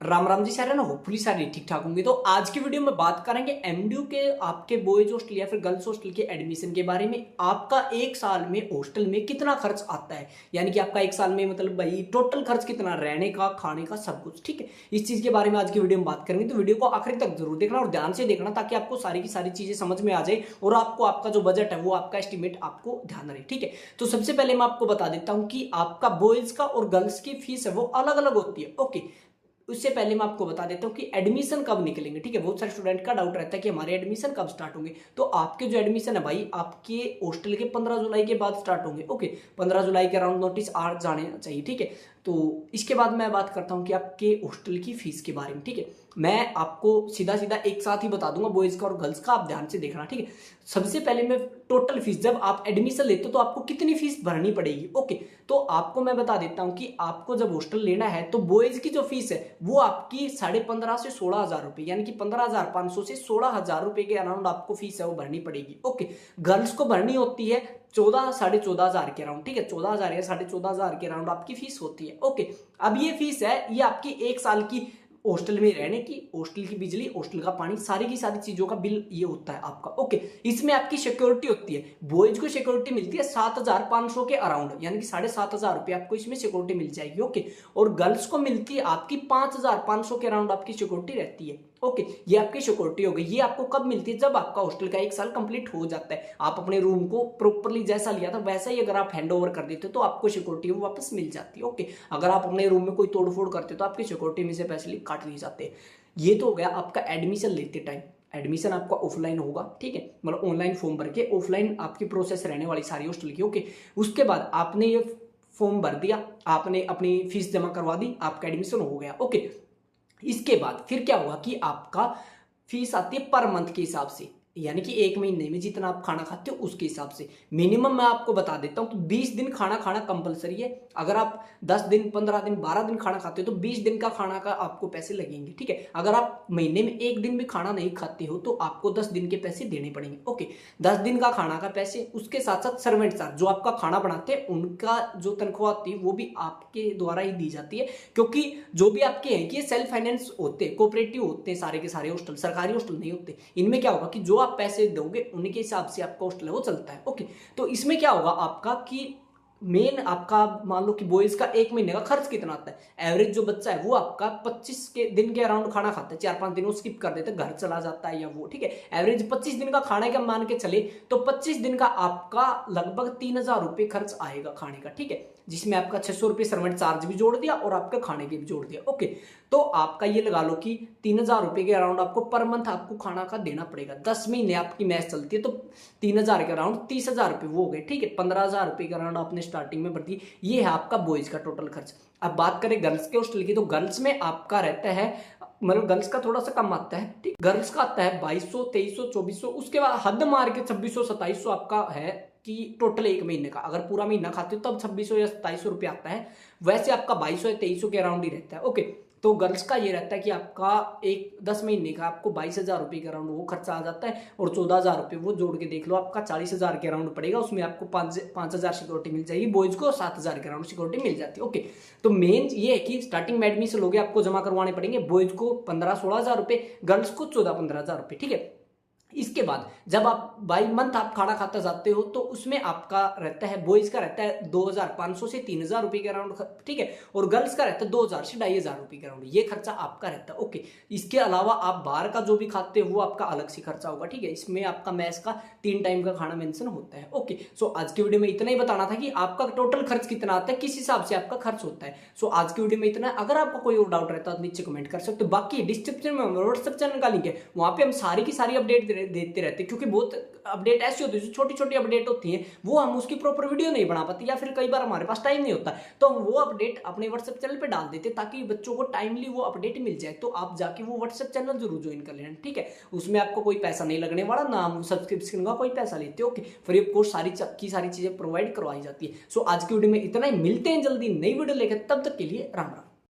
राम राम जी सारे ना, होपफुली सारे ठीक ठाक होंगे। तो आज की वीडियो में बात करेंगे एमडीयू के आपके बॉयज हॉस्टल या फिर गर्ल्स हॉस्टल के एडमिशन के बारे में। आपका एक साल में हॉस्टल में कितना खर्च आता है, यानी कि आपका एक साल में मतलब भाई टोटल खर्च कितना, रहने का, खाने का, सब कुछ। ठीक है, इस चीज के बारे में आज की वीडियो में बात करेंगे। तो वीडियो को आखिर तक जरूर देखना और ध्यान से देखना, ताकि आपको सारी की सारी चीजें समझ में आ जाए और आपको आपका जो बजट है वो आपका एस्टिमेट आपको ध्यान रहे। ठीक है, तो सबसे पहले मैं आपको बता देता हूं कि आपका बॉयज का और गर्ल्स की फीस है वो अलग अलग होती है। ओके, उससे पहले मैं आपको बता देता हूँ कि एडमिशन कब निकलेंगे। ठीक है, बहुत सारे स्टूडेंट का डाउट रहता है कि हमारे एडमिशन कब स्टार्ट होंगे। तो आपके जो एडमिशन है भाई, आपके हॉस्टल के 15 जुलाई के बाद स्टार्ट होंगे। ओके, 15 जुलाई के अराउंड नोटिस आ जाने चाहिए। ठीक है, तो इसके बाद मैं बात करता हूँ कि आपके हॉस्टल की फीस के बारे में। ठीक है, मैं आपको सीधा सीधा एक साथ ही बता दूंगा बॉयज का और गर्ल्स का, आप ध्यान से देखना। ठीक है, सबसे पहले मैं टोटल फीस, जब आप एडमिशन लेते हो तो आपको कितनी फीस भरनी पड़ेगी। ओके, तो आपको मैं बता देता हूं कि आपको जब हॉस्टल लेना है तो बॉयज की जो फीस है वो आपकी 15,500 से 16,000 रुपए, यानी कि 15,500 से 16,000 रुपए के अराउंड आपको फीस है वो भरनी पड़ेगी। ओके, गर्ल्स को भरनी होती है 14,000-14,500 के अराउंड। ठीक है, 14,000 या 14,500 के अराउंड आपकी फीस होती है। ओके, अब ये फीस है, ये आपकी एक साल की हॉस्टल में रहने की, हॉस्टल की बिजली, हॉस्टल का पानी, सारी की सारी चीजों का बिल ये होता है आपका। ओके, इसमें आपकी सिक्योरिटी होती है। बॉयज को सिक्योरिटी मिलती है 7,500 के अराउंड, यानी कि 7,500 रुपए आपको इसमें सिक्योरिटी मिल जाएगी। ओके, और गर्ल्स को मिलती है आपकी 5,500 के अराउंड आपकी सिक्योरिटी रहती है। ओके, ये आपकी सिक्योरिटी हो गई। ये आपको कब मिलती है, जब आपका हॉस्टल का एक साल कंप्लीट हो जाता है। आप अपने रूम को प्रॉपरली जैसा लिया था वैसा ही अगर आप हैंड ओवर कर देते हो तो आपको सिक्योरिटी वो वापस मिल जाती है। ओके, अगर आप अपने रूम में कोई तोड़फोड़ करते हो तो आपकी सिक्योरिटी में से पैसे काट लिए जाते हैं। ये तो हो गया आपका एडमिशन लेते टाइम। एडमिशन आपका ऑफलाइन होगा। ठीक है, मतलब ऑनलाइन फॉर्म भर के ऑफलाइन आपकी प्रोसेस रहने वाली सारी हॉस्टल की। ओके, उसके बाद आपने ये फॉर्म भर दिया, आपने अपनी फीस जमा करवा दी, आपका एडमिशन हो गया। ओके, इसके बाद फिर क्या होगा कि आपका फीस आती है पर मंथ के हिसाब से, यानी कि एक महीने में जितना आप खाना खाते हो उसके हिसाब से। मिनिमम मैं आपको बता देता हूं तो 20 दिन खाना खाना कंपलसरी है। अगर आप 10 दिन, 15 दिन, 12 दिन खाना खाते हो तो 20 दिन का खाना का आपको पैसे लगेंगे। ठीक है, अगर आप महीने में एक दिन भी खाना नहीं खाते हो तो आपको 10 दिन के पैसे देने पड़ेंगे। ओके, 10 दिन का खाना का पैसे, उसके साथ साथ सर्वेंट चार्ज, जो आपका खाना बनाते हैं उनका जो तनख्वाह आती है वो भी आपके द्वारा ही दी जाती है। क्योंकि जो भी आपके हैं कि सेल्फ फाइनेंस होते हैं, कोऑपरेटिव होते हैं सारे के सारे हॉस्टल, सरकारी हॉस्टल नहीं होते। इनमें क्या होगा कि जो आप पैसे दोगे उनके हिसाब से आपका हॉस्टल है वो चलता है। ओके, तो इसमें क्या होगा आपका कि मेन आपका मान लो कि बॉयज का एक महीने का खर्च कितना आता है। एवरेज जो बच्चा है वो आपका 25 के दिन के अराउंड खाना खाता है, 4-5 दिन वो स्किप कर देते, घर चला जाता है या वो। ठीक है, एवरेज 25 दिन का खाने का मान के चले तो 25 दिन का आपका लगभग 3,000 रुपए खर्च आएगा खाने का। ठीक है, जिसमें आपका 600 रुपये सर्वेंट चार्ज भी जोड़ दिया और आपके खाने के भी जोड़ दिया। ओके, तो आपका ये लगा लो कि 3,000 रुपए के अराउंड आपको पर मंथ आपको खाना का देना पड़ेगा। 10 महीने आपकी मैच चलती है तो 3,000 के अराउंड 30,000 रुपए वो हो गए। ठीक है, 15,000 रुपए के अराउंड आपने स्टार्टिंग में भर्ती। ये है आपका बॉयज का टोटल खर्च। अब बात करें गर्ल्स के हॉस्टल की, तो गर्ल्स में आपका रहता है, मतलब गर्ल्स का थोड़ा सा कम आता है। ठीक, गर्ल्स का आता है 2200, 2300, 2400, उसके बाद हद मार के 2600, 2700 आपका है कि टोटल एक महीने का। अगर पूरा महीना खाते हो तब 2600 या 2700 रुपये आता है। वैसे आपका 2200 या 2300 के अराउंड ही रहता है। ओके, तो गर्ल्स का ये रहता है कि आपका एक 10 महीने का आपको 22,000 रुपये के अराउंड वो खर्चा आ जाता है, और 14,000 रुपये वो जोड़ के देख लो आपका 40,000 के अराउंड पड़ेगा। उसमें आपको 5,000 सिक्योरिटी मिल जाएगी, बॉयज को 7,000 के अराउंड सिक्योरिटी मिल जाती है। ओके, तो मेन ये है कि स्टार्टिंग में एडमिशन लोगे आपको जमा करवाने पड़ेंगे, बॉयज को 15-16,000 रुपये, गर्ल्स को 14-15,000 रुपये। ठीक है, इसके बाद जब आप बाई मंथ आप खाना खाता जाते हो तो उसमें आपका रहता है, बॉयज का रहता है 2,500 से 3,000 रुपए के अराउंड। ठीक है, और गर्ल्स का रहता है 2,000 से 2,500 रुपए के अराउंड। ये खर्चा आपका रहता है। ओके, इसके अलावा आप बाहर का जो भी खाते हो वो आपका अलग से खर्चा होगा। ठीक है, इसमें आपका मैस का 3 टाइम का खाना मेंशन होता है। ओके, सो आज की वीडियो में इतना ही बताना था कि आपका टोटल खर्च कितना आता है, किस हिसाब से आपका खर्च होता है। सो आज की वीडियो में इतना। अगर आपको कोई और डाउट रहता है तो नीचे कमेंट कर सकते हो। बाकी डिस्क्रिप्शन में व्हाट्सएप चैनल का लिंक है, वहां पे हम सारी की सारी अपडेट देते रहते हैं, क्योंकि बहुत अपडेट ऐसी होती है जो छोटी छोटी अपडेट होती है वो हम उसकी प्रॉपर वीडियो नहीं बना पाते, या फिर कई बार हमारे पास टाइम नहीं होता, तो हम वो अपडेट अपने व्हाट्सएप चैनल पे डाल देते ताकि बच्चों को टाइमली वो अपडेट मिल जाए। तो आप जाके वो व्हाट्सएप चैनल जरूर ज्वाइन कर लेना। ठीक है, उसमें आपको कोई पैसा नहीं लगने वाला, ना हम सब्सक्रिप्शन का कोई पैसा लेते। ओके, फ्री ऑफ कॉस्ट सारी चीजें प्रोवाइड करवाई जाती है। सो आज की वीडियो में इतना ही, मिलते हैं जल्दी नई वीडियो लेकर, तब तक के लिए राम राम।